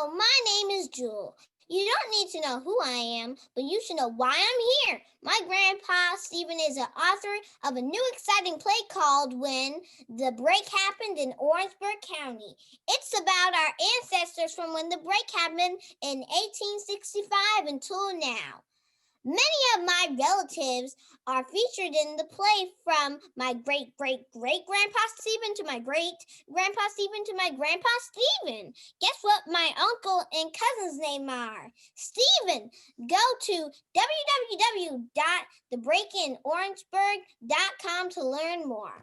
Hello, my name is Jewel. You don't need to know who I am, but you should know why I'm here. My grandpa, Stephen, is the author of a new exciting play called When the Break Happened in Orangeburg County. It's about our ancestors from when the break happened in 1865 until now. Many of my relatives are featured in the play, from my great-great-great-grandpa Stephen to my great-grandpa Stephen to my grandpa Stephen. Guess what my uncle and cousin's name are? Stephen. Go to www.thebreakinorangeburg.com to learn more.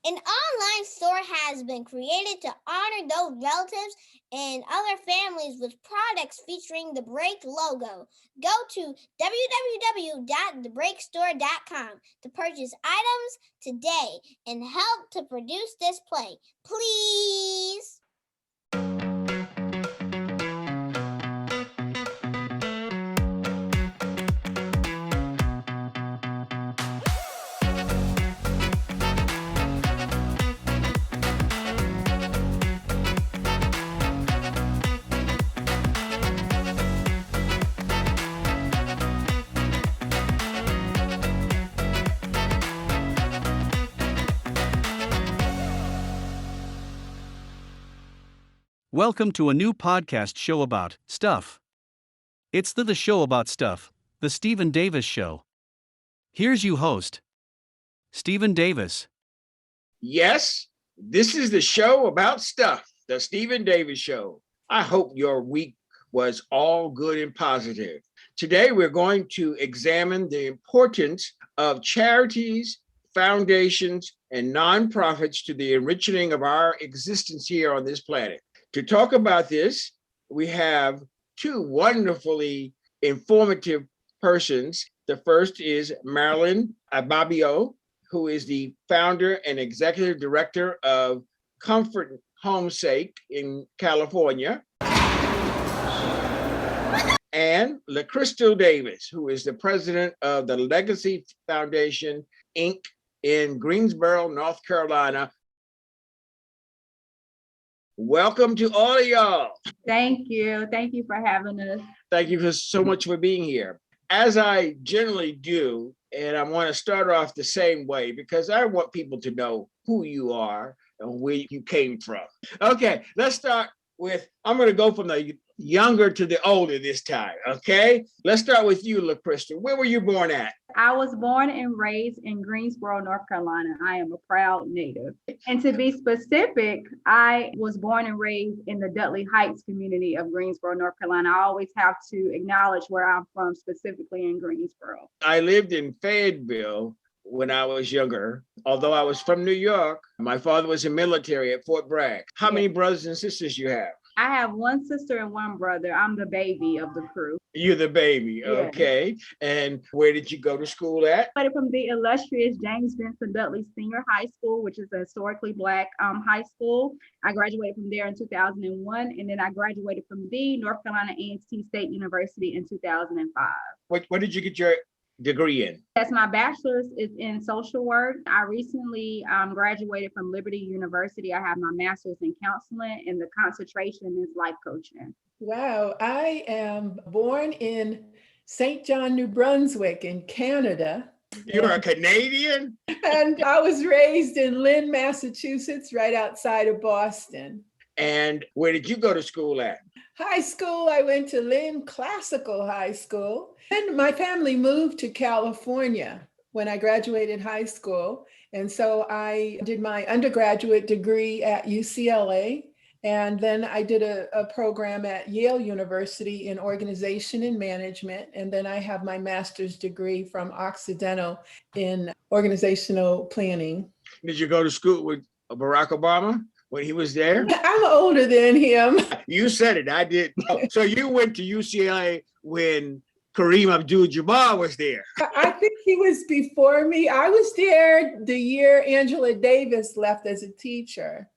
An online store has been created to honor those relatives and other families with products featuring the Break logo. Go to www.thebreakstore.com to purchase items today and help to produce this play. Please. Welcome to a new podcast show about stuff. It's the show about stuff, the Stephen Davis Show. Here's you host, Stephen Davis. Yes, this is the show about stuff, the Stephen Davis Show. I hope your week was all good and positive. Today, we're going to examine the importance of charities, foundations, and nonprofits to the enriching of our existence here on this planet. To talk about this, we have two wonderfully informative persons. The first is Marilyn Ababio, who is the founder and executive director of Comfort Namesake in California, and LaCrystal Davis, who is the president of the Legacy Foundation, Inc. in Greensboro, North Carolina. Welcome to all of y'all. Thank you. Thank you for having us. Thank you so much for being here. As I generally do, and I want to start off the same way because I want people to know who you are and where you came from. Okay, let's start with, I'm going to go from the younger to the older this time, okay? Let's start with you, LaCrystal. Where were you born at? I was born and raised in Greensboro, North Carolina. I am a proud native. And to be specific, I was born and raised in the Dudley Heights community of Greensboro, North Carolina. I always have to acknowledge where I'm from, specifically in Greensboro. I lived in Fayetteville when I was younger. Although I was from New York, my father was in military at Fort Bragg. How many brothers and sisters you have? I have one sister and one brother. I'm the baby of the crew. You're the baby, okay. And where did you go to school at? I graduated from the illustrious James Vincent Dudley Senior High School, which is a historically Black high school. I graduated from there in 2001, and then I graduated from the North Carolina A&T State University in 2005. What did you get your degree in? Yes, my bachelor's is in social work. I recently graduated from Liberty University. I have my master's in counseling, and the concentration is life coaching. Wow, I am born in St. John, New Brunswick in Canada. You're a Canadian? And I was raised in Lynn, Massachusetts, right outside of Boston. And where did you go to school at? High school, I went to Lynn Classical High School. And my family moved to California when I graduated high school. And so I did my undergraduate degree at UCLA. And then I did a program at Yale University in organization and management. And then I have my master's degree from Occidental in organizational planning. Did you go to school with Barack Obama when he was there? I'm older than him. You said it, I did. So you went to UCLA when Kareem Abdul-Jabbar was there. I think he was before me. I was there the year Angela Davis left as a teacher.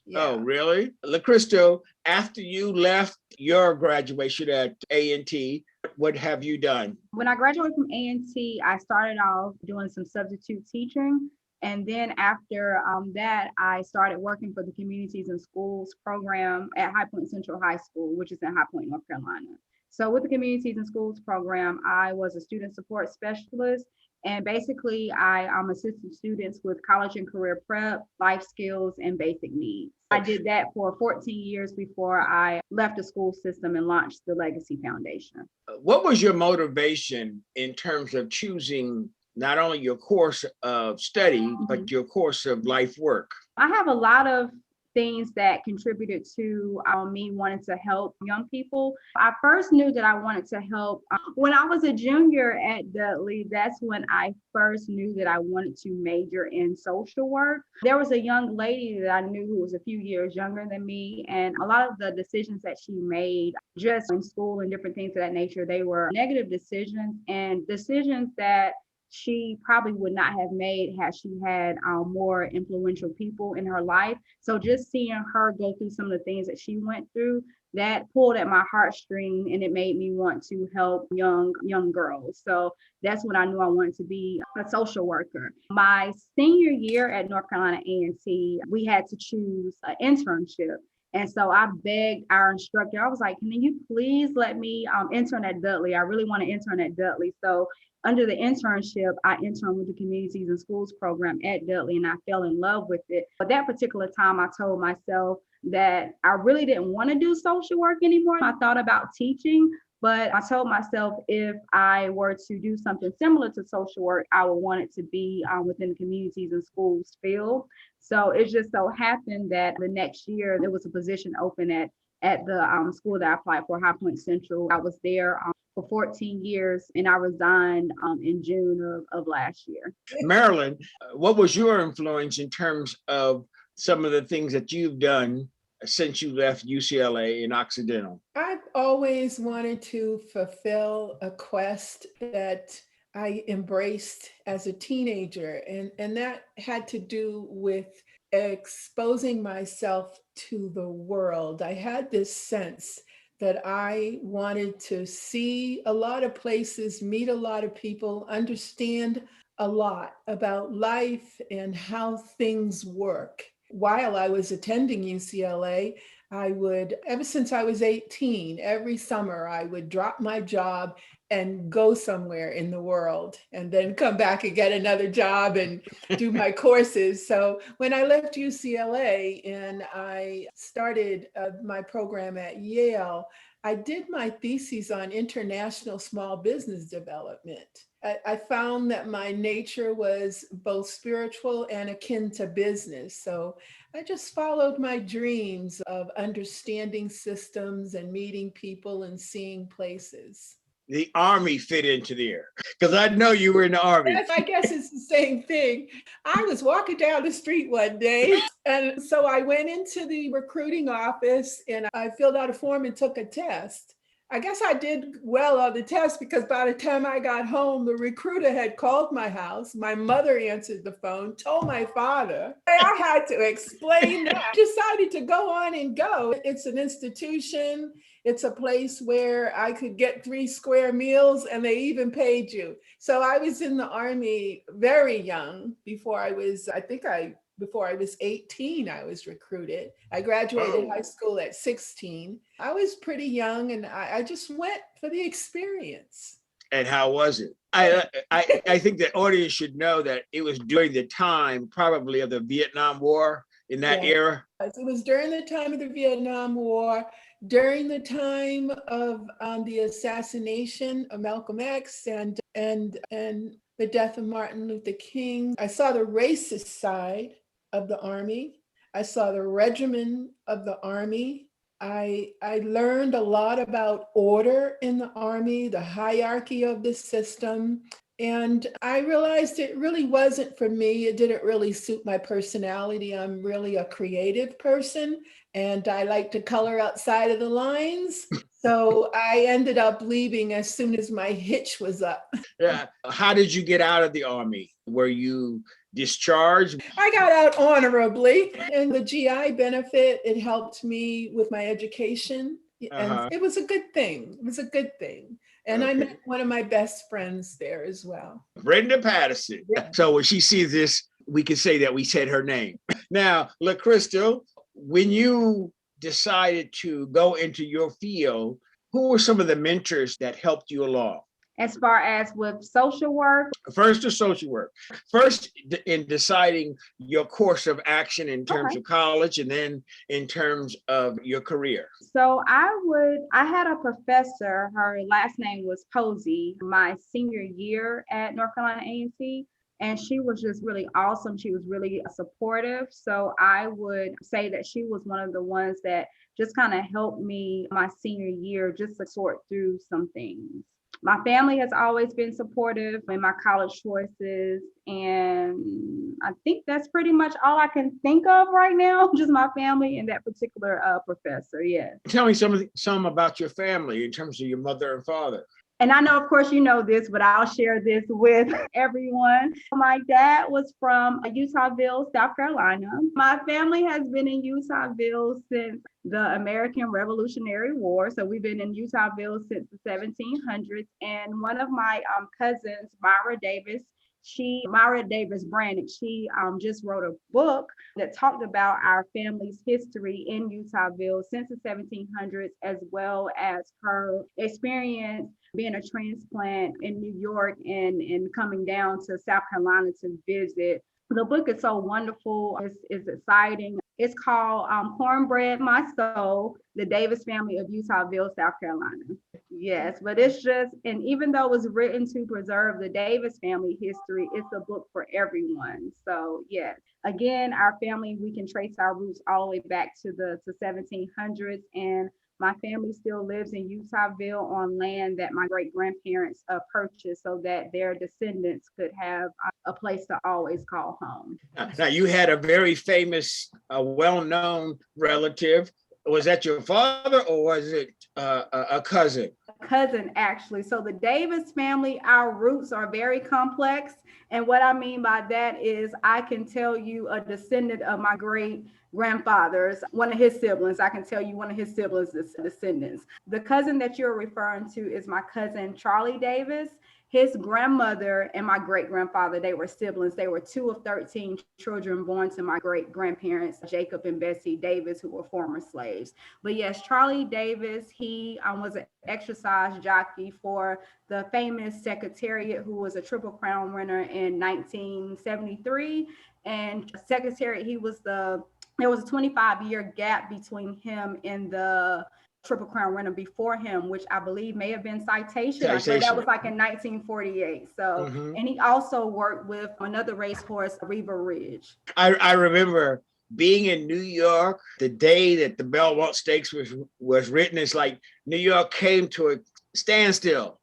Yeah. Oh, really? LaCrystal, after you left your graduation at A&T, what have you done? When I graduated from A&T, I started off doing some substitute teaching. And then after that, I started working for the Communities and Schools program at High Point Central High School, which is in High Point, North Carolina. So with the Communities and Schools program, I was a student support specialist. And basically, I assisted students with college and career prep, life skills, and basic needs. I did that for 14 years before I left the school system and launched the Legacy Foundation. What was your motivation in terms of choosing not only your course of study, but your course of life work? I have a lot of things that contributed to me wanting to help young people. I first knew that I wanted to help when I was a junior at Dudley. That's when I first knew that I wanted to major in social work. There was a young lady that I knew who was a few years younger than me, and a lot of the decisions that she made just in school and different things of that nature, they were negative decisions and decisions that she probably would not have made had she had more influential people in her life. So just seeing her go through some of the things that she went through, that pulled at my heartstring, and it made me want to help young girls. So that's when I knew I wanted to be a social worker. My senior year at North Carolina A&T, we had to choose an internship. And so I begged our instructor, I was like, can you please let me intern at Dudley? I really want to intern at Dudley. So under the internship, I interned with the Communities and Schools program at Dudley, and I fell in love with it. But that particular time, I told myself that I really didn't want to do social work anymore. I thought about teaching, but I told myself if I were to do something similar to social work, I would want it to be within the Communities and Schools field. So it just so happened that the next year, there was a position open at the school that I applied for, High Point Central. I was there for 14 years, and I resigned in June of last year. Marilyn, what was your influence in terms of some of the things that you've done since you left UCLA in Occidental? I've always wanted to fulfill a quest that I embraced as a teenager, and that had to do with exposing myself to the world. I had this sense that I wanted to see a lot of places, meet a lot of people, understand a lot about life and how things work. While I was attending UCLA, I would, ever since I was 18, every summer I would drop my job and go somewhere in the world and then come back and get another job and do my courses. So when I left UCLA and I started my program at Yale, I did my thesis on international small business development. I found that my nature was both spiritual and akin to business. So I just followed my dreams of understanding systems and meeting people and seeing places. The Army fit into there, because I know you were in the Army. Yes, I guess it's the same thing. I was walking down the street one day, and so I went into the recruiting office and I filled out a form and took a test. I guess I did well on the test because by the time I got home, the recruiter had called my house. My mother answered the phone, told my father. I had to explain that. I decided to go on and go. It's an institution. It's a place where I could get 3 square meals and they even paid you. So I was in the Army very young before I was 18, I was recruited. I graduated high school at 16. I was pretty young and I just went for the experience. And how was it? I think the audience should know that it was during the time probably of the Vietnam War in that era. It was during the time of the Vietnam War, during the time of the assassination of Malcolm X and the death of Martin Luther King. I saw the racist side of the Army. I saw the regimen of the Army. I learned a lot about order in the Army, the hierarchy of the system. And I realized it really wasn't for me. It didn't really suit my personality. I'm really a creative person and I like to color outside of the lines. So I ended up leaving as soon as my hitch was up. Yeah. How did you get out of the Army? Were you discharged? I got out honorably, and the GI benefit, it helped me with my education. And it was a good thing. It was a good thing. And I met one of my best friends there as well. Brenda Patterson. Yeah. So when she sees this we can say that we said her name. Now, LaCrystal, when you decided to go into your field, who were some of the mentors that helped you along? As far as with social work? First, the social work. First, in deciding your course of action in terms of college, and then in terms of your career. So I had a professor, her last name was Posey, my senior year at North Carolina A&T. And she was just really awesome. She was really supportive. So I would say that she was one of the ones that just kind of helped me my senior year just to sort through some things. My family has always been supportive in my college choices. And I think that's pretty much all I can think of right now, just my family and that particular professor. Yes. Tell me some about your family in terms of your mother and father. And I know, of course, you know this, but I'll share this with everyone. My dad was from Utahville, South Carolina. My family has been in Utahville since the American Revolutionary War. So we've been in Utahville since the 1700s. And one of my cousins, Myra Davis Brannick, she just wrote a book that talked about our family's history in Utahville since the 1700s, as well as her experience being a transplant in New York and coming down to South Carolina to visit. The book is so wonderful. It's exciting. It's called Cornbread My Soul, The Davis Family of Utahville, South Carolina. Yes, but it's just, and even though it was written to preserve the Davis family history, it's a book for everyone. So yes, again, our family, we can trace our roots all the way back to the 1700s. And my family still lives in Utahville on land that my great-grandparents purchased so that their descendants could have a place to always call home. Now, you had a very famous, well-known relative. Was that your father or was it a cousin? Cousin, actually. So the Davis family, our roots are very complex. And what I mean by that is I can tell you a descendant of my great grandfather's, one of his siblings. I can tell you one of his siblings' descendants. The cousin that you're referring to is my cousin, Charlie Davis. His grandmother and my great grandfather, they were siblings. They were 2 of 13 children born to my great grandparents, Jacob and Bessie Davis, who were former slaves. But yes, Charlie Davis, he was an exercise jockey for the famous Secretariat, who was a Triple Crown winner in 1973. And Secretariat, there was a 25-year gap between him and the Triple Crown winner before him, which I believe may have been Citation. I think that was like in 1948. So, and he also worked with another racehorse, Reba Ridge. I remember being in New York the day that the Belmont Stakes was written. It's like New York came to a standstill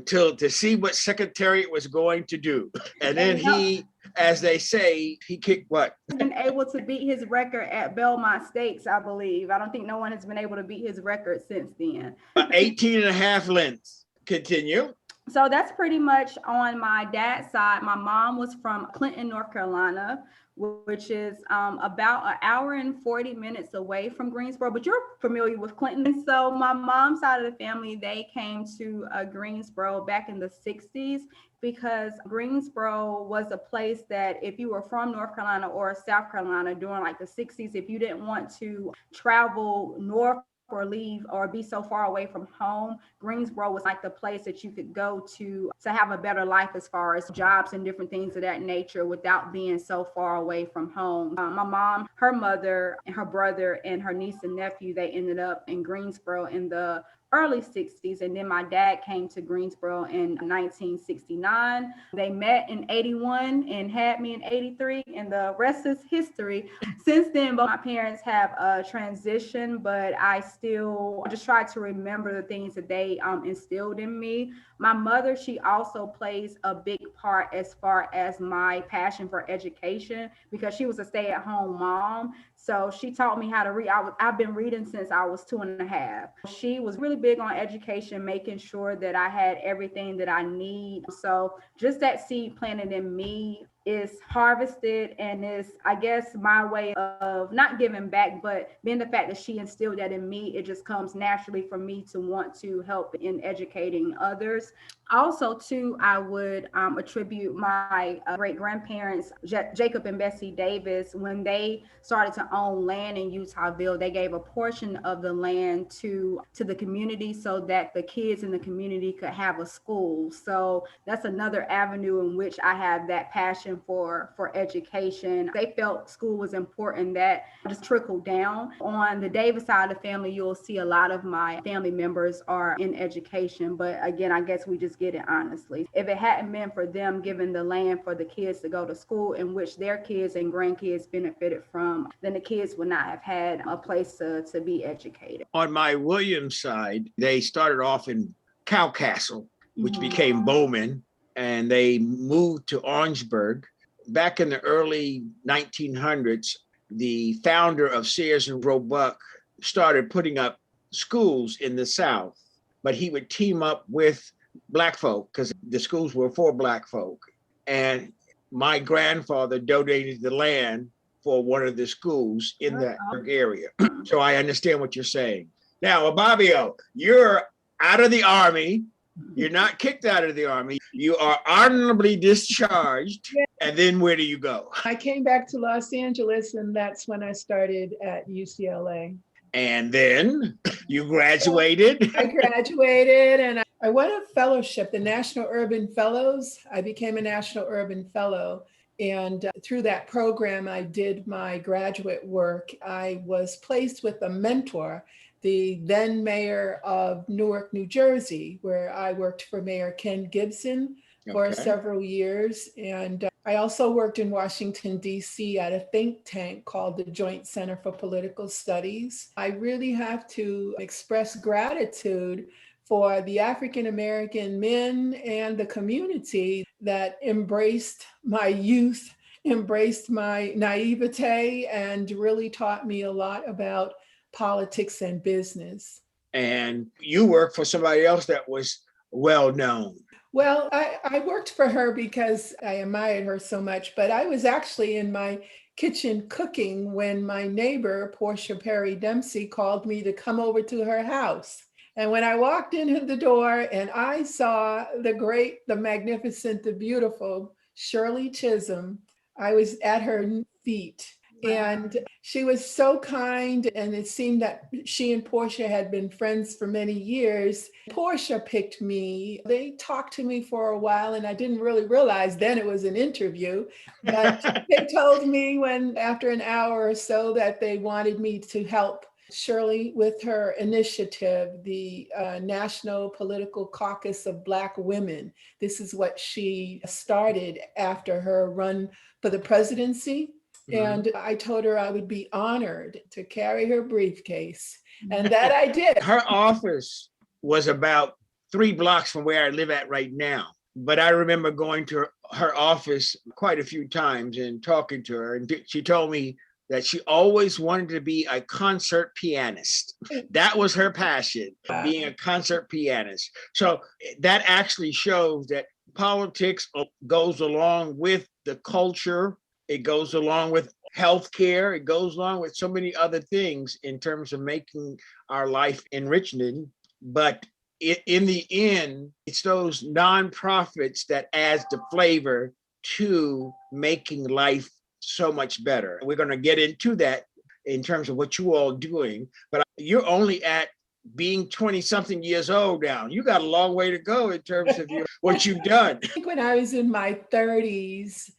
to see what Secretariat was going to do. And then he, as they say, he kicked what? Been able to beat his record at Belmont Stakes, I believe. I don't think no one has been able to beat his record since then. 18 and a half lengths. Continue. So that's pretty much on my dad's side. My mom was from Clinton, North Carolina, which is about an hour and 40 minutes away from Greensboro, but you're familiar with Clinton. So my mom's side of the family, they came to Greensboro back in the 60s because Greensboro was a place that if you were from North Carolina or South Carolina during like the 60s, if you didn't want to travel north or leave or be so far away from home, Greensboro was like the place that you could go to have a better life as far as jobs and different things of that nature without being so far away from home. My mom, her mother, and her brother, and her niece and nephew, they ended up in Greensboro in the early 60s. And then my dad came to Greensboro in 1969. They met in 81 and had me in 83, and the rest is history. Since then, both my parents have transitioned, but I just try to remember the things that they instilled in me. My mother, she also plays a big part as far as my passion for education because she was a stay-at-home mom. So she taught me how to read. I've been reading since I was 2.5. She was really big on education, making sure that I had everything that I need. So just that seed planted in me is harvested and is, I guess, my way of not giving back, but being the fact that she instilled that in me, it just comes naturally for me to want to help in educating others. Also, too, I would attribute my great grandparents, Jacob and Bessie Davis, when they started to own land in Utahville. They gave a portion of the land to the community so that the kids in the community could have a school. So that's another avenue in which I have that passion for education. They felt school was important. That just trickled down. On the Davis side of the family, you'll see a lot of my family members are in education. But again, I guess we just get it honestly. If it hadn't been for them giving the land for the kids to go to school, in which their kids and grandkids benefited from, then the kids would not have had a place to be educated. On my Williams side, they started off in Cowcastle, which became Bowman, and they moved to Orangeburg. Back in the early 1900s, the founder of Sears and Roebuck started putting up schools in the South, but he would team up with Black folk because the schools were for Black folk. And my grandfather donated the land for one of the schools in that area. So I understand what you're saying. Now, Ababio, you're out of the Army. You're not kicked out of the Army. You are honorably discharged. And then where do you go? I came back to Los Angeles, and that's when I started at UCLA. And then you graduated. I graduated and I won a fellowship, the National Urban Fellows. I became a National Urban Fellow. And through that program, I did my graduate work. I was placed with a mentor, the then mayor of Newark, New Jersey, where I worked for Mayor Ken Gibson for several years. And I also worked in Washington, D.C. at a think tank called the Joint Center for Political Studies. I really have to express gratitude for the African-American men and the community that embraced my youth, embraced my naivete, and really taught me a lot about politics and business. And you worked for somebody else that was well known. Well, I worked for her because I admired her so much, but I was actually in my kitchen cooking when my neighbor, Portia Perry Dempsey, called me to come over to her house. And when I walked in the door and I saw the great, the magnificent, the beautiful Shirley Chisholm, I was at her feet. And she was so kind, and it seemed that she and Portia had been friends for many years. Portia picked me. They talked to me for a while, and I didn't really realize then it was an interview. But they told me after an hour or so that they wanted me to help Shirley with her initiative, the National Political Caucus of Black Women. This is what she started after her run for the presidency. And I told her I would be honored to carry her briefcase. And that I did. Her office was about 3 blocks from where I live at right now. But I remember going to her office quite a few times and talking to her. And she told me that she always wanted to be a concert pianist. That was her passion, being a concert pianist. So that actually shows that politics goes along with the culture. It goes along with healthcare. It goes along with so many other things in terms of making our life enriching. But in the end, it's those nonprofits that adds the flavor to making life so much better. We're going to get into that in terms of what you all doing. But you're only at being 20-something years old now. You got a long way to go in terms of what you've done. I think when I was in my 30s,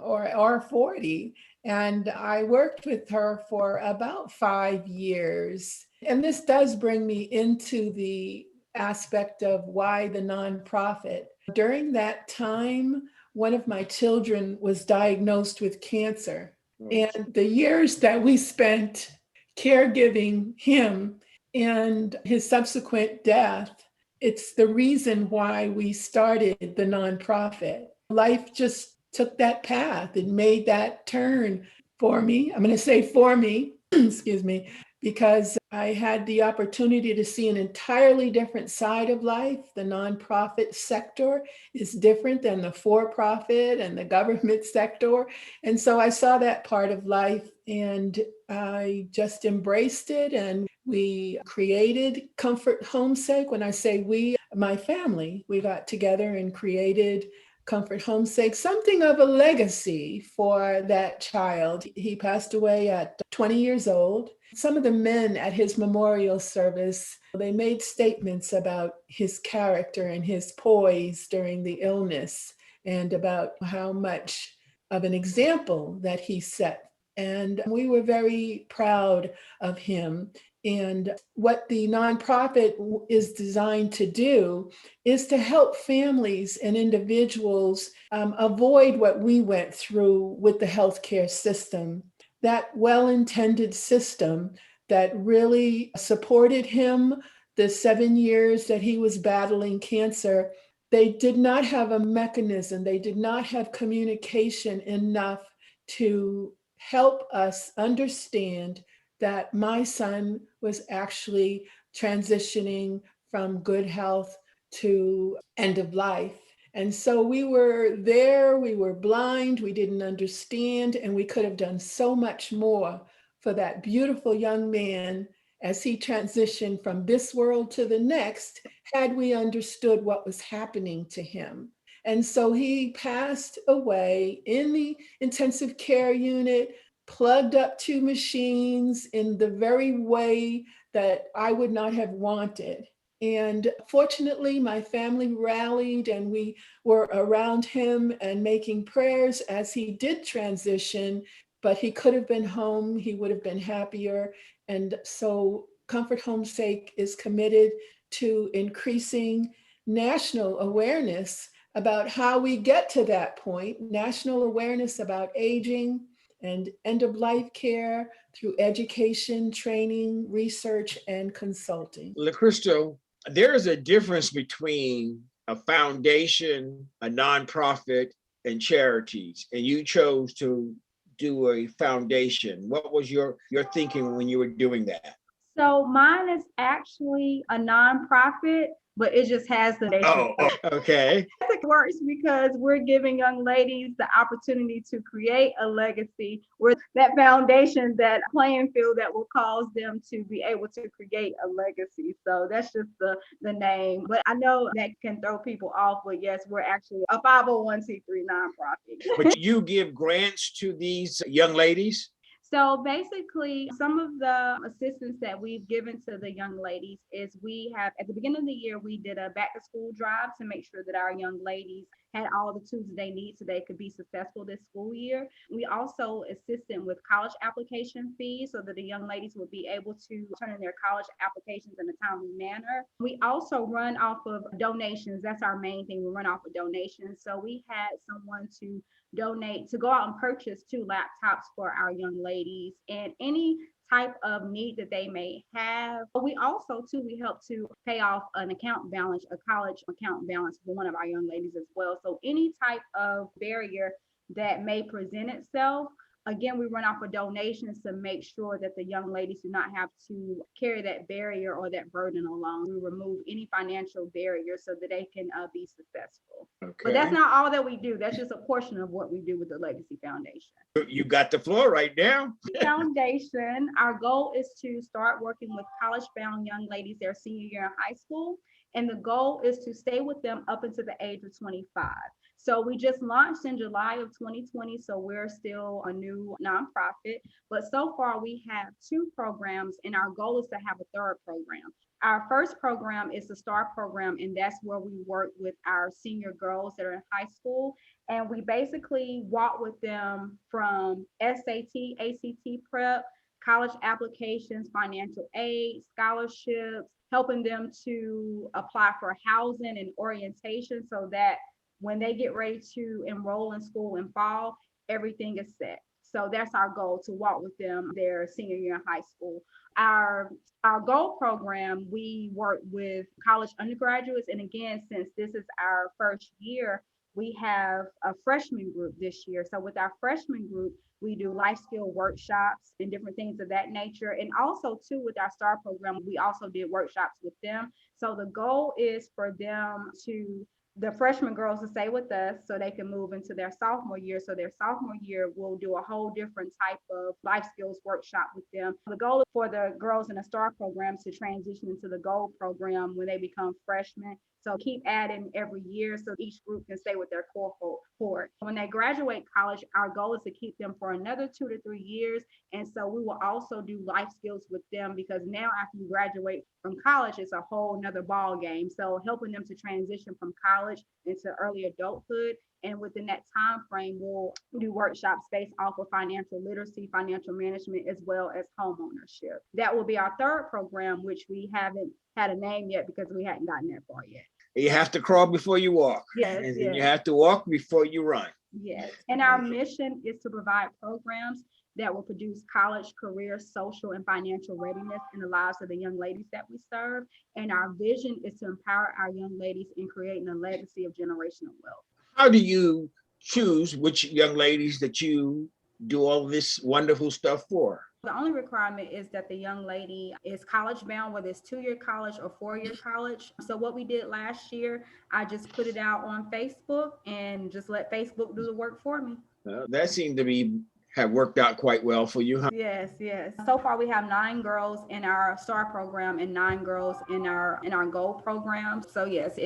or 40. And I worked with her for about 5 years. And this does bring me into the aspect of why the nonprofit. During that time, one of my children was diagnosed with cancer. And the years that we spent caregiving him and his subsequent death, it's the reason why we started the nonprofit. Life just took that path and made that turn for me. I'm going to say for me, excuse me, because I had the opportunity to see an entirely different side of life. The nonprofit sector is different than the for-profit and the government sector. And so I saw that part of life and I just embraced it. And we created Comfort Homesake. When I say we, my family, we got together and created Comfort Homesake, something of a legacy for that child. He passed away at 20 years old. Some of the men at his memorial service, they made statements about his character and his poise during the illness and about how much of an example that he set. And we were very proud of him. And what the nonprofit is designed to do is to help families and individuals avoid what we went through with the healthcare system, that well-intended system that really supported him the 7 years that he was battling cancer. They did not have a mechanism, they did not have communication enough to help us understand that my son was actually transitioning from good health to end of life. And so we were there, we were blind, we didn't understand, and we could have done so much more for that beautiful young man as he transitioned from this world to the next, had we understood what was happening to him. And so he passed away in the intensive care unit, plugged up to machines in the very way that I would not have wanted. And fortunately, my family rallied and we were around him and making prayers as he did transition, but he could have been home, he would have been happier. And so Comfort Homesake is committed to increasing national awareness about how we get to that point, national awareness about aging and end-of-life care through education, training, research, and consulting. LaCrystal, there is a difference between a foundation, a nonprofit, and charities, and you chose to do a foundation. What was your thinking when you were doing that? So mine is actually a nonprofit, but it just has the nation. Okay. It works because we're giving young ladies the opportunity to create a legacy with that foundation, that playing field that will cause them to be able to create a legacy. So that's just the name. But I know that can throw people off, but yes, we're actually a 501c3 nonprofit. But you give grants to these young ladies? So basically, some of the assistance that we've given to the young ladies is we have, at the beginning of the year, we did a back to school drive to make sure that our young ladies had all the tools they need so they could be successful this school year. We also assist them with college application fees so that the young ladies would be able to turn in their college applications in a timely manner. We also run off of donations. That's our main thing. We run off of donations. So we had someone to donate, to go out and purchase 2 laptops for our young ladies and any type of need that they may have. But we also too, we help to pay off an account balance, a college account balance for one of our young ladies as well. So any type of barrier that may present itself, again, we run off of donations to make sure that the young ladies do not have to carry that barrier or that burden alone. We remove any financial barrier so that they can be successful. Okay. But that's not all that we do. That's just a portion of what we do with the Legacy Foundation. You got the floor right now. Foundation, our goal is to start working with college-bound young ladies their senior year in high school. And the goal is to stay with them up until the age of 25. So we just launched in July of 2020, so we're still a new nonprofit. But so far we have 2 programs, and our goal is to have a 3rd program. Our first program is the STAR program, and that's where we work with our senior girls that are in high school. And we basically walk with them from SAT, ACT prep, college applications, financial aid, scholarships, helping them to apply for housing and orientation so that when they get ready to enroll in school in fall, everything is set. So that's our goal, to walk with them their senior year in high school. Our GOLD program, we work with college undergraduates. And again, since this is our first year, we have a freshman group this year. So with our freshman group, we do life skill workshops and different things of that nature. And also too, with our STAR program, we also did workshops with them. So the goal is for them to, the freshman girls, to stay with us so they can move into their sophomore year. So their sophomore year, we'll do a whole different type of life skills workshop with them. The goal is for the girls in the STAR program to transition into the GOLD program when they become freshmen, So keep adding every year so each group can stay with their cohort. When they graduate college, our goal is to keep them for another 2 to 3 years. And so we will also do life skills with them, because now after you graduate from college, it's a whole nother ball game. So helping them to transition from college into early adulthood. And within that time frame, we'll do workshops based off of financial literacy, financial management, as well as home ownership. That will be our third program, which we haven't had a name yet because we hadn't gotten that far yet. You have to crawl before you walk. Yes, And yes. you have to walk before you run. Yes. And our mission is to provide programs that will produce college, career, social, and financial readiness in the lives of the young ladies that we serve. And our vision is to empower our young ladies in creating a legacy of generational wealth. How do you choose which young ladies that you do all this wonderful stuff for? The only requirement is that the young lady is college bound, whether it's 2-year college or 4-year college. So what we did last year, I just put it out on Facebook and just let Facebook do the work for me. That seemed to have worked out quite well for you, huh? Yes, yes. So far we have 9 girls in our STAR program and 9 girls in our GOLD program. So yes,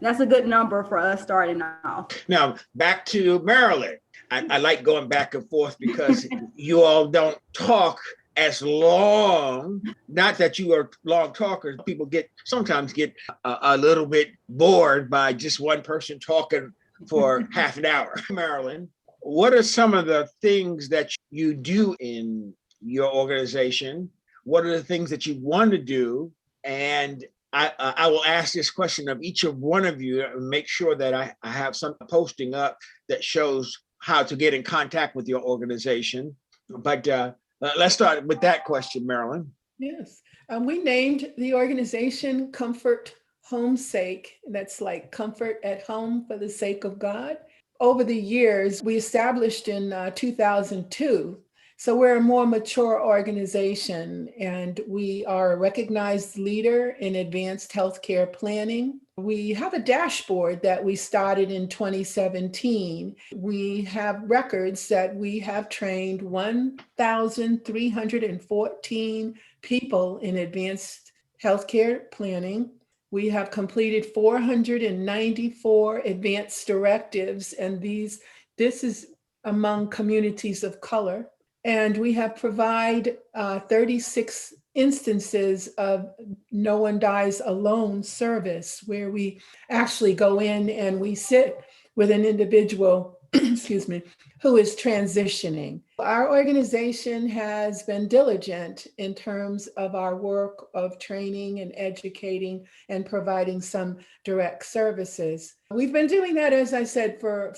that's a good number for us starting off. Now back to Marilyn. I like going back and forth because you all don't talk as long. Not that you are long talkers. People sometimes get a little bit bored by just one person talking for half an hour. Marilyn, what are some of the things that you do in your organization? What are the things that you want to do? And I will ask this question of each of one of you and make sure that I have some posting up that shows how to get in contact with your organization. But let's start with that question, Marilyn. Yes. We named the organization Comfort Homesake. That's like comfort at home for the sake of God. Over the years, we established in 2002. So we're a more mature organization, and we are a recognized leader in advanced healthcare planning. We have a dashboard that we started in 2017. We have records that we have trained 1,314 people in advanced healthcare planning. We have completed 494 advanced directives, and this is among communities of color. And we have provided 36 instances of No One Dies Alone service, where we actually go in and we sit with an individual, excuse me, who is transitioning. Our organization has been diligent in terms of our work of training and educating and providing some direct services. We've been doing that, as I said, for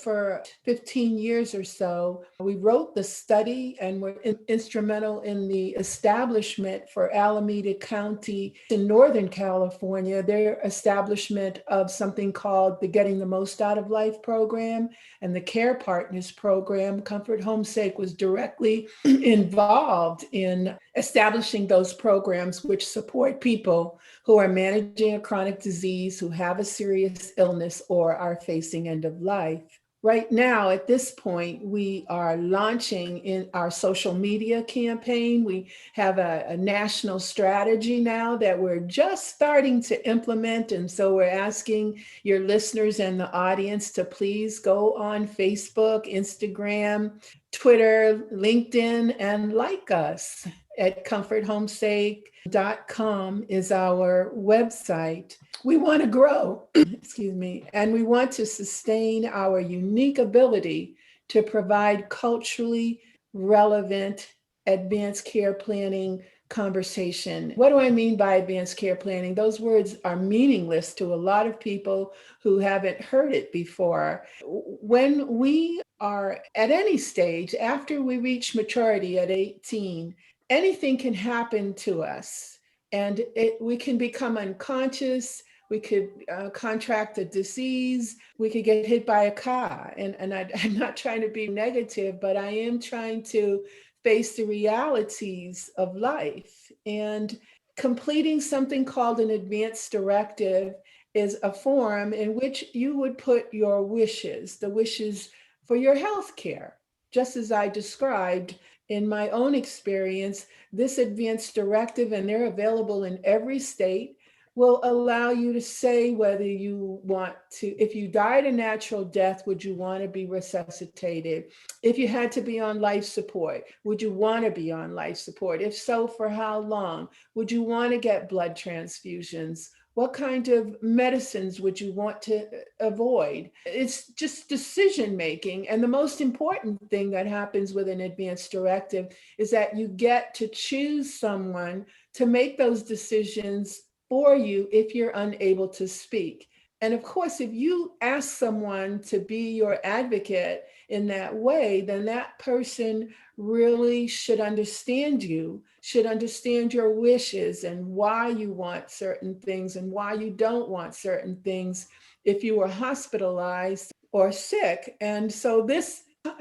15 years or so. We wrote the study and were instrumental in the establishment for Alameda County in Northern California, their establishment of something called the Getting the Most Out of Life program and the Care Partners program. Comfort Homesake was directly involved in establishing those programs which support people who are managing a chronic disease, who have a serious illness, or are facing end of life. Right now, at this point, we are launching in our social media campaign. We have a national strategy now that we're just starting to implement. And so we're asking your listeners and the audience to please go on Facebook, Instagram, Twitter, LinkedIn, and like us at comforthomesake.com is our website. We want to grow, excuse me, and we want to sustain our unique ability to provide culturally relevant advanced care planning conversation. What do I mean by advanced care planning? Those words are meaningless to a lot of people who haven't heard it before. When we are at any stage, after we reach maturity at 18, anything can happen to us, and we can become unconscious. We could contract a disease. We could get hit by a car. And I'm not trying to be negative, but I am trying to face the realities of life. And completing something called an advanced directive is a form in which you would put your wishes, the wishes for your health care. Just as I described in my own experience, this advanced directive, and they're available in every state, will allow you to say whether you want to, if you died a natural death, would you want to be resuscitated? If you had to be on life support, would you want to be on life support? If so, for how long? Would you want to get blood transfusions? What kind of medicines would you want to avoid? It's just decision making. And the most important thing that happens with an advance directive is that you get to choose someone to make those decisions for you if you're unable to speak. And of course, if you ask someone to be your advocate in that way, then that person really should understand you, should understand your wishes and why you want certain things and why you don't want certain things if you were hospitalized or sick. And so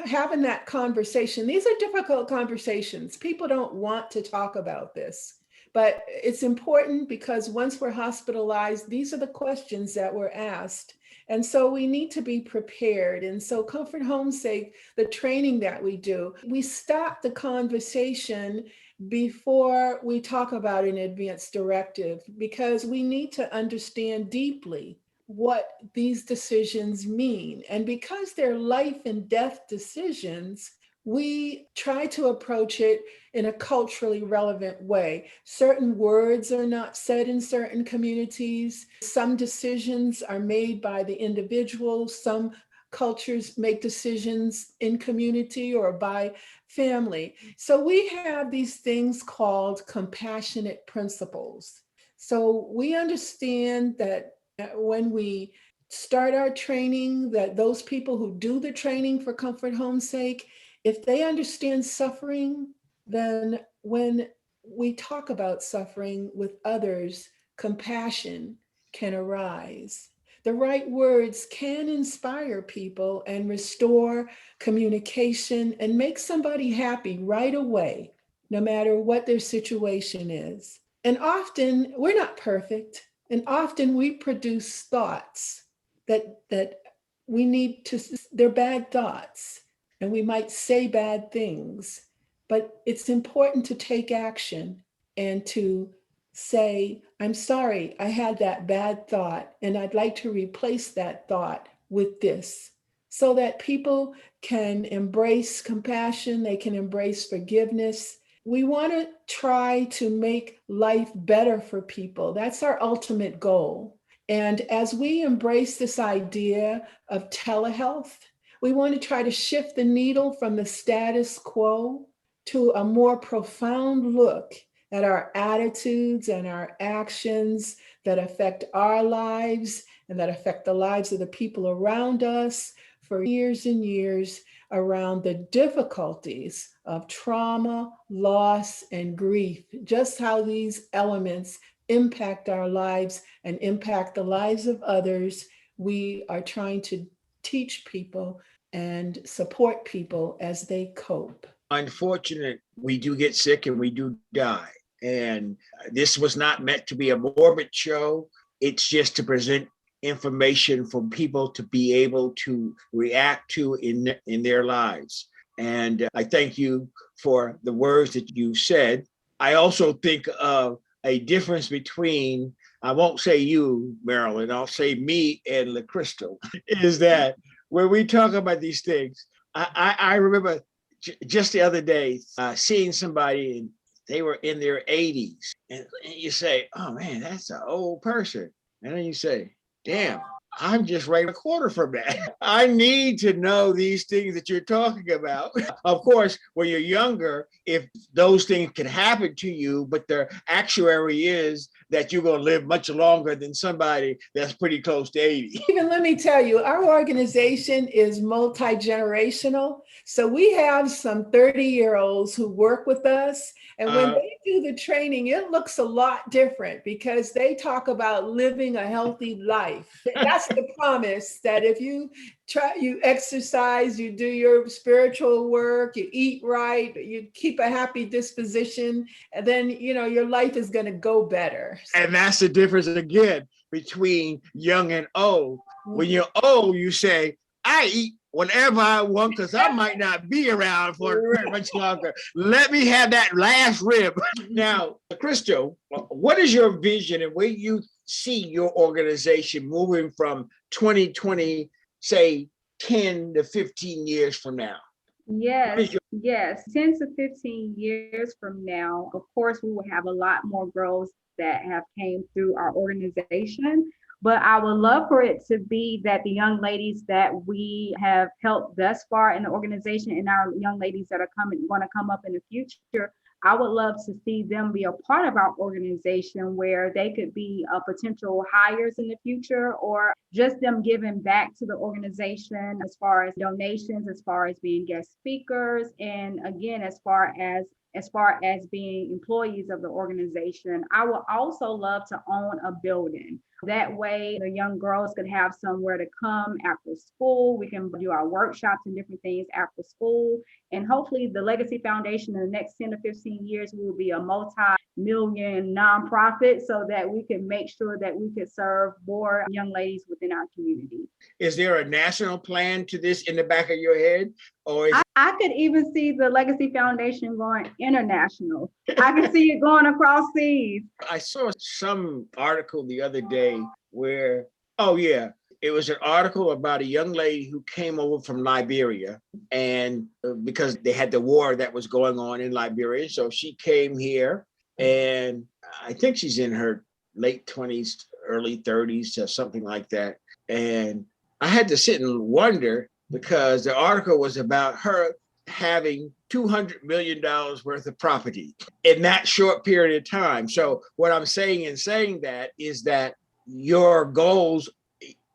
having that conversation, these are difficult conversations. People don't want to talk about this. But it's important because once we're hospitalized, these are the questions that we're asked. And so we need to be prepared. And so Comfort Homesake, the training that we do, we stop the conversation before we talk about an advance directive because we need to understand deeply what these decisions mean. And because they're life and death decisions, we try to approach it in a culturally relevant way. Certain words are not said in certain communities. Some decisions are made by the individual. Some cultures make decisions in community or by family. So we have these things called compassionate principles. So we understand that when we start our training, that those people who do the training for Comfort Homesake, if they understand suffering, then when we talk about suffering with others, compassion can arise. The right words can inspire people and restore communication and make somebody happy right away, no matter what their situation is. And often we're not perfect, and often we produce thoughts that we need to, they're bad thoughts. And we might say bad things, but it's important to take action and to say, I'm sorry, I had that bad thought, and I'd like to replace that thought with this, so that people can embrace compassion, they can embrace forgiveness. We want to try to make life better for people. That's our ultimate goal. And as we embrace this idea of telehealth, we want to try to shift the needle from the status quo to a more profound look at our attitudes and our actions that affect our lives and that affect the lives of the people around us for years and years, around the difficulties of trauma, loss, and grief, just how these elements impact our lives and impact the lives of others. We are trying to teach people and support people as they cope. Unfortunate, we do get sick and we do die. And this was not meant to be a morbid show. It's just to present information for people to be able to react to in their lives. And I thank you for the words that you said. I also think of a difference between, I won't say you, Marilyn, I'll say me and LaCrystal, is that when we talk about these things, I remember just the other day seeing somebody and they were in their 80s. And you say, oh man, that's an old person. And then you say, damn, I'm just right a quarter from that. I need to know these things that you're talking about. Of course, when you're younger, if those things can happen to you, but the actuary is that you're going to live much longer than somebody that's pretty close to 80. Even let me tell you, our organization is multi-generational. So we have some 30-year-olds who work with us. And when they do the training, it looks a lot different because they talk about living a healthy life. That's the promise, that if you exercise, you do your spiritual work, you eat right, you keep a happy disposition, and then, your life is going to go better. And that's the difference again between young and old. When you're old, you say, I eat whatever I want because I might not be around for very much longer. Let me have that last rib. Now, Crystal, what is your vision and where you see your organization moving from 2020, say 10 to 15 years from now? Yes, yes. 10 to 15 years from now, of course, we will have a lot more girls that have came through our organization. But I would love for it to be that the young ladies that we have helped thus far in the organization and our young ladies that are going to come up in the future, I would love to see them be a part of our organization where they could be potential hires in the future, or just them giving back to the organization as far as donations, as far as being guest speakers, and again, as far as being employees of the organization. I would also love to own a building. That way, the young girls could have somewhere to come after school. We can do our workshops and different things after school. And hopefully, the Legacy Foundation in the next 10 to 15 years will be a multi-million nonprofit so that we can make sure that we can serve more young ladies within our community. Is there a national plan to this in the back of your head? Or is I could even see the Legacy Foundation going international. I could see it going across seas. I saw some article the other day where, oh yeah, it was an article about a young lady who came over from Liberia, and because they had the war that was going on in Liberia, so she came here, and I think she's in her late 20s, early 30s, or something like that. And I had to sit and wonder, because the article was about her having $200 million worth of property in that short period of time. So what I'm saying in saying that is that your goals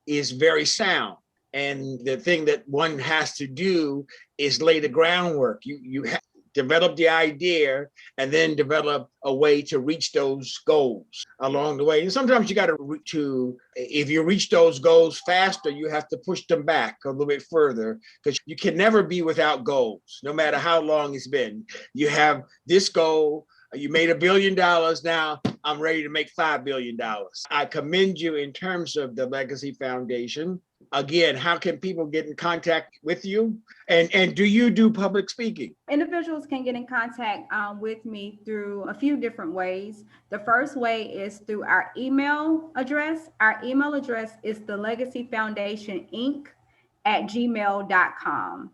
is very sound. And the thing that one has to do is lay the groundwork. You develop the idea and then develop a way to reach those goals along the way. And sometimes you got to, if you reach those goals faster, you have to push them back a little bit further, because you can never be without goals, no matter how long it's been. You have this goal, you made $1 billion, now I'm ready to make $5 billion. I commend you in terms of the Legacy Foundation. Again, how can people get in contact with you? And do you do public speaking? Individuals can get in contact with me through a few different ways. The first way is through our email address. Our email address is thelegacyfoundationinc@gmail.com.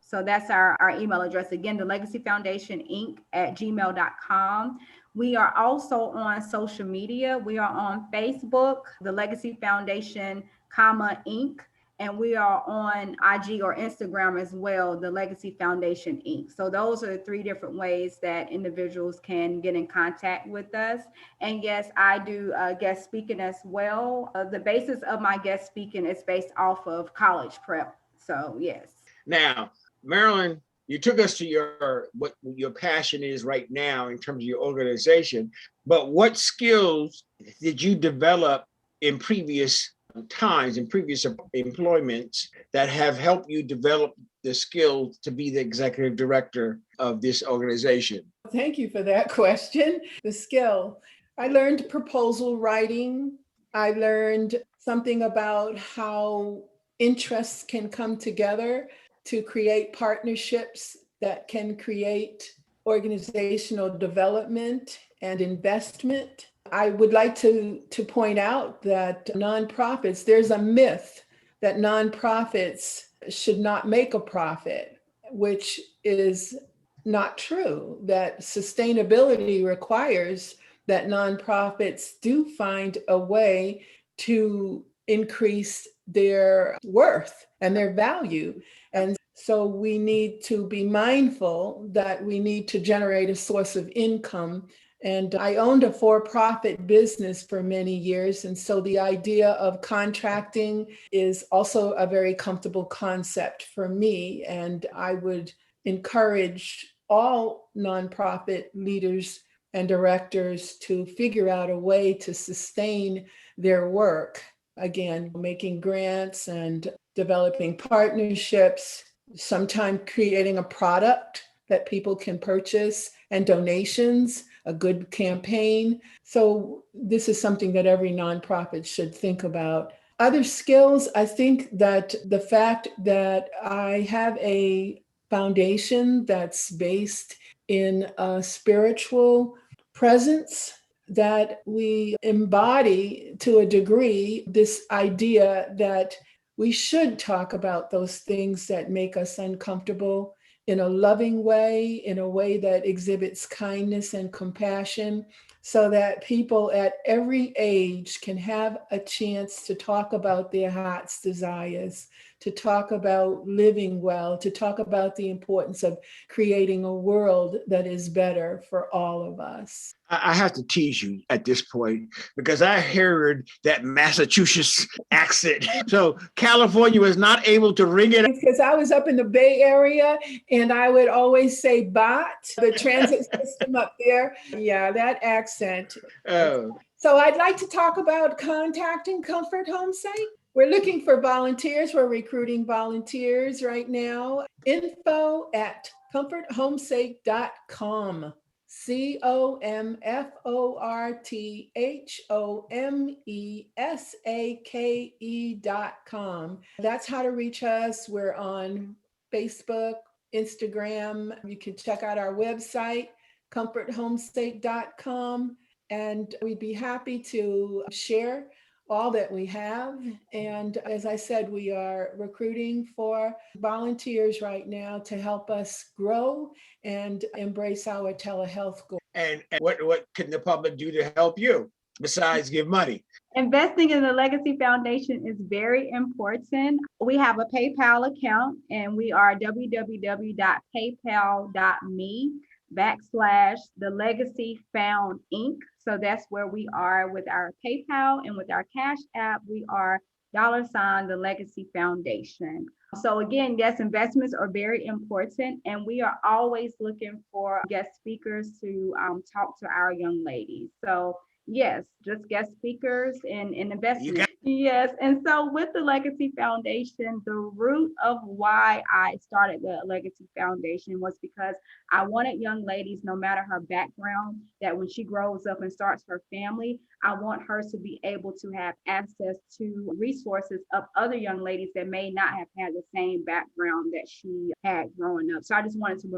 So that's our email address. Again, the Legacy Foundation Inc@gmail.com. We are also on social media. We are on Facebook, the Legacy Foundation, Inc. And we are on IG or Instagram as well, the Legacy Foundation Inc. So those are the three different ways that individuals can get in contact with us. And yes, I do guest speaking as well. The basis of my guest speaking is based off of college prep. So yes. Now, Marilyn, you took us to what your passion is right now in terms of your organization, but what skills did you develop in previous times, in previous employments, that have helped you develop the skills to be the executive director of this organization? Thank you for that question. The skill. I learned proposal writing. I learned something about how interests can come together to create partnerships that can create organizational development and investment. I would like to point out that nonprofits, there's a myth that nonprofits should not make a profit, which is not true. That sustainability requires that nonprofits do find a way to increase their worth and their value. And so we need to be mindful that we need to generate a source of income. And I owned a for-profit business for many years. And so the idea of contracting is also a very comfortable concept for me. And I would encourage all nonprofit leaders and directors to figure out a way to sustain their work. Again, making grants and developing partnerships, sometimes creating a product that people can purchase, and donations, a good campaign. So this is something that every nonprofit should think about. Other skills, I think that the fact that I have a foundation that's based in a spiritual presence, that we embody to a degree this idea that we should talk about those things that make us uncomfortable in a loving way, in a way that exhibits kindness and compassion, so that people at every age can have a chance to talk about their heart's desires, to talk about living well, to talk about the importance of creating a world that is better for all of us. I have to tease you at this point because I heard that Massachusetts accent. So California was not able to ring it. Because I was up in the Bay Area and I would always say "bot," the transit system up there. Yeah, that accent. Oh. So I'd like to talk about contacting Comfort Homesake. We're looking for volunteers. We're recruiting volunteers right now. info@comforthomesake.com. comforthomesake.com. That's how to reach us. We're on Facebook, Instagram. You can check out our website, comforthomesake.com, and we'd be happy to share all that we have. And as I said, we are recruiting for volunteers right now to help us grow and embrace our telehealth goal. And what can the public do to help you besides give money? Investing in the Legacy Foundation is very important. We have a PayPal account and we are www.paypal.me/the Legacy Found Inc. So that's where we are with our PayPal, and with our Cash App, we are $the Legacy Foundation. So again, yes, investments are very important, and we are always looking for guest speakers to talk to our young ladies. So yes, just guest speakers and investment. Yes. And so with the Legacy Foundation, the root of why I started the Legacy Foundation was because I wanted young ladies, no matter her background, that when she grows up and starts her family, I want her to be able to have access to resources of other young ladies that may not have had the same background that she had growing up. So I just wanted to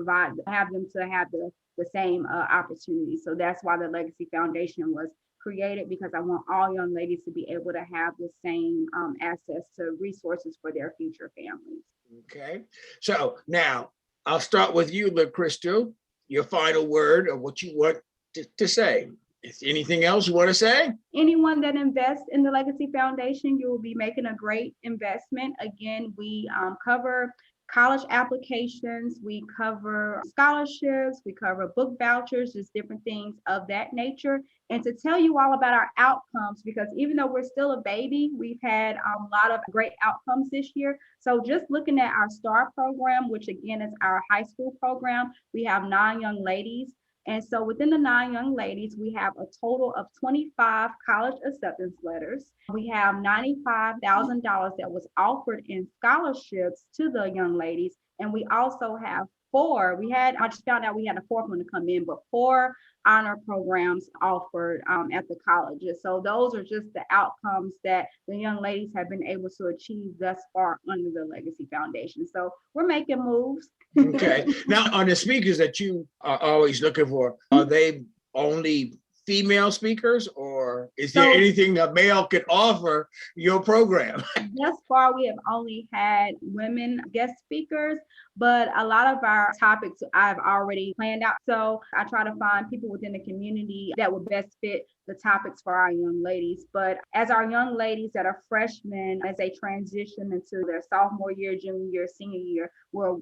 have them to have the same opportunity. So that's why the Legacy Foundation was created, because I want all young ladies to be able to have the same access to resources for their future families. Okay. So now I'll start with you, LaCrystal, your final word of what you want to say. Is anything else you want to say? Anyone that invests in the Legacy Foundation, you will be making a great investment. Again, we cover college applications, we cover scholarships, we cover book vouchers, just different things of that nature. And to tell you all about our outcomes, because even though we're still a baby, we've had a lot of great outcomes this year. So just looking at our STAR program, which again is our high school program, we have 9 young ladies. And so within the 9 young ladies, we have a total of 25 college acceptance letters. We have $95,000 that was offered in scholarships to the young ladies. And we also have 4, I just found out we had a 4th one to come in, but 4 honor programs offered at the colleges. So those are just the outcomes that the young ladies have been able to achieve thus far under the Legacy Foundation. So we're making moves. Okay. Now, on the speakers that you are always looking for, are they only female speakers, or is there anything a male could offer your program? Thus far, we have only had women guest speakers, but a lot of our topics I've already planned out. So I try to find people within the community that would best fit the topics for our young ladies. But as our young ladies that are freshmen, as they transition into their sophomore year, junior year, senior year, we'll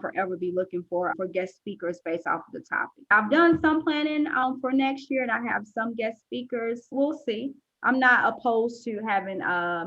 forever be looking for guest speakers based off of the topic. I've done some planning for next year, and I have some guest speakers. We'll see. I'm not opposed to having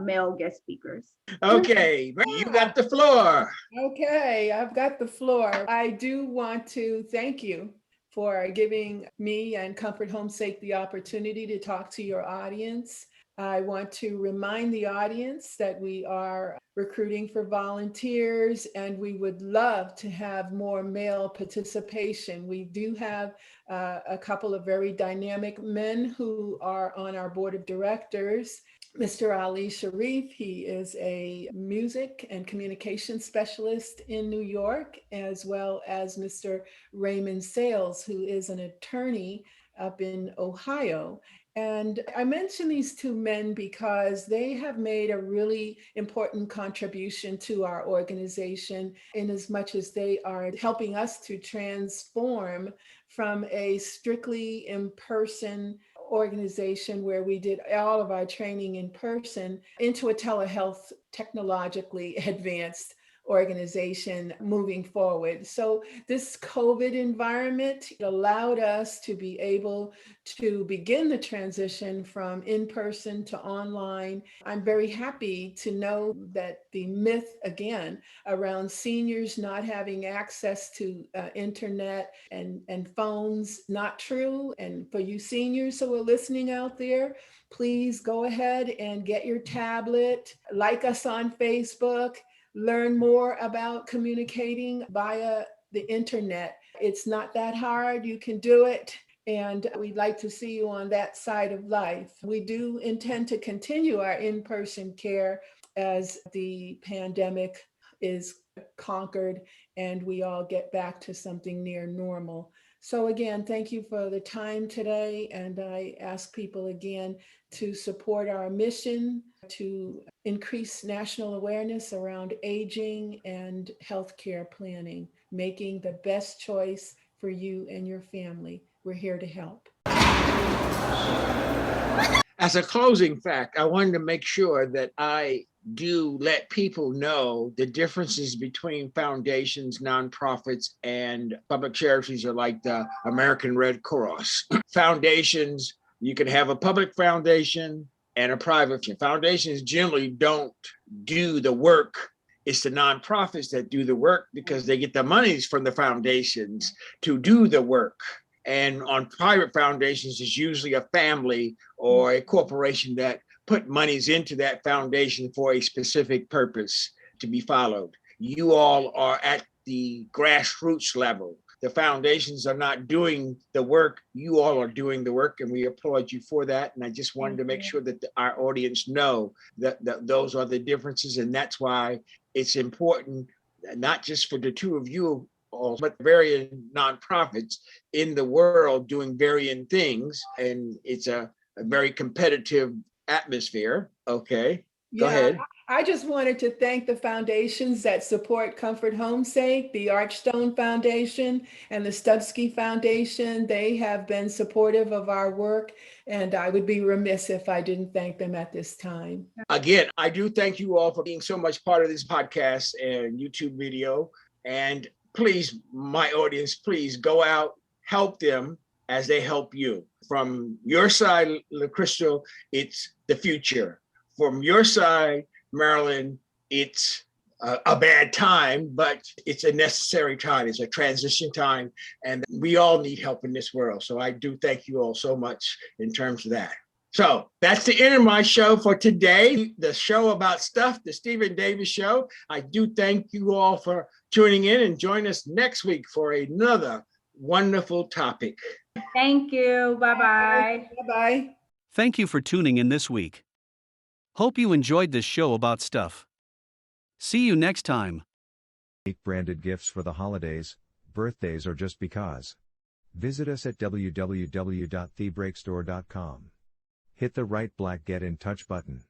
male guest speakers. Okay, you got the floor. Okay, I've got the floor. I do want to thank you for giving me and Comfort Homesake the opportunity to talk to your audience. I want to remind the audience that we are recruiting for volunteers, and we would love to have more male participation. We do have a couple of very dynamic men who are on our board of directors, Mr. Ali Sharif. He is a music and communication specialist in New York, as well as Mr. Raymond Sales, who is an attorney up in Ohio. And I mention these two men because they have made a really important contribution to our organization in as much as they are helping us to transform from a strictly in-person organization where we did all of our training in person into a telehealth technologically advanced organization moving forward. So this COVID environment allowed us to be able to begin the transition from in-person to online. I'm very happy to know that the myth, again, around seniors not having access to internet and phones, not true. And for you seniors who are listening out there, please go ahead and get your tablet, like us on Facebook, learn more about communicating via the internet. It's not that hard. You can do it. And we'd like to see you on that side of life. We do intend to continue our in-person care as the pandemic is conquered and we all get back to something near normal. So again, thank you for the time today. And I ask people again to support our mission to increase national awareness around aging and healthcare planning, making the best choice for you and your family. We're here to help. As a closing fact, I wanted to make sure that I do let people know the differences between foundations, nonprofits, and public charities are like the American Red Cross. Foundations, you can have a public foundation and a private. Foundations generally don't do the work. It's the nonprofits that do the work because they get the monies from the foundations to do the work. And on private foundations, it's usually a family or a corporation that put monies into that foundation for a specific purpose to be followed. You all are at the grassroots level. The foundations are not doing the work. You all are doing the work, and we applaud you for that. And I just wanted to make sure that our audience know that those are the differences. And that's why it's important, not just for the two of you, but varying nonprofits in the world doing varying things. And it's a very competitive atmosphere. Okay, go ahead. I just wanted to thank the foundations that support Comfort Homesake, the Archstone Foundation and the Stubbsky Foundation. They have been supportive of our work, and I would be remiss if I didn't thank them at this time. Again, I do thank you all for being so much part of this podcast and YouTube video. And please, my audience, please go out, help them as they help you. From your side, LaCrystal, it's the future. From your side, Marilyn, it's a bad time, but it's a necessary time. It's a transition time, and we all need help in this world. So I do thank you all so much in terms of that. So that's the end of my show for today, the show about stuff, the Stephen Davis Show. I do thank you all for tuning in, and join us next week for another wonderful topic. Thank you. Bye-bye. Bye-bye. Thank you for tuning in this week. Hope you enjoyed this show about stuff. See you next time. Branded gifts for the holidays, birthdays, or just because. Visit us at www.thebreakstore.com. Hit the right black Get in Touch button.